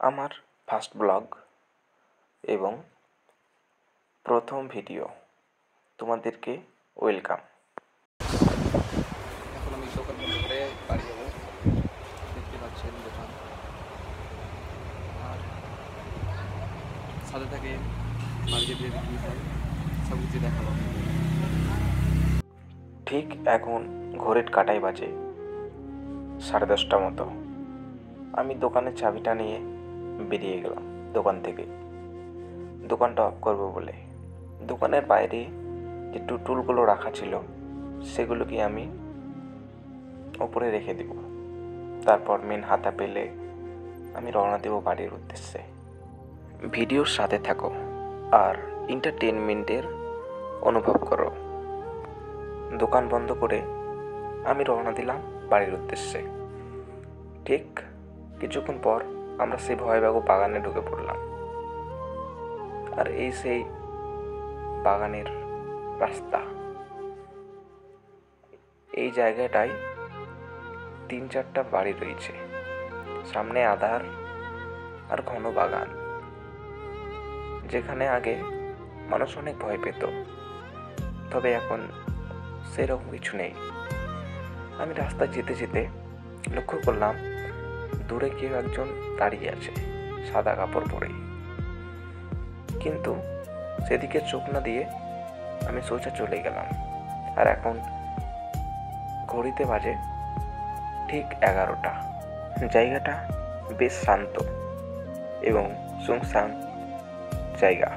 আমার first blog এবং প্রথম ভিডিও, তোমাদেরকে ওয়েলকাম। এখন আমি দোকান বন্ধ করে বাড়ি যাবো। দেখতে পাচ্ছেন দোকান, আর সাথে থাকে বাড়িতে যে বিক্রি হয় সব কিছু দেখাবো। ঠিক এখন ঘড়ির কাঁটাই বাজে 10:30 মতো। আমি দোকানের চাবিটা নিয়ে বেরিয়ে গেলাম দোকান থেকে, দোকানটা অফ করবো বলে। দোকানের বাইরে যে টুলগুলো রাখা ছিল সেগুলোকে আমি ওপরে রেখে দেব। তারপর মেন হাতা পেলে আমি রওনা দেব বাড়ির উদ্দেশ্যে। ভিডিওর সাথে থাকো আর এন্টারটেনমেন্টের অনুভব করো। দোকান বন্ধ করে আমি রওনা দিলাম বাড়ির উদ্দেশ্যে। ঠিক কিছুক্ষণ পর আমরা সেই ভয়াবহ বাগানে ঢুকে পড়লাম। আর এই সেই বাগানের রাস্তা। এই জায়গাটায় 3-4টা বাড়ি রয়েছে, সামনে আধার আর ঘন বাগান, যেখানে আগে মানুষ অনেক ভয় পেত, তবে এখন সেরকম কিছু নেই। আমি রাস্তায় যেতে যেতে লক্ষ্য করলাম দূরে কেউ একজন দাঁড়িয়ে আছে সাদা কাপড় পরে, কিন্তু সেদিকে চোখ না দিয়ে আমি সোজা চলে গেলাম। আর এখন ঘড়িতে বাজে ঠিক 11টা। জায়গাটা বেশ শান্ত এবং সুনসান জায়গা।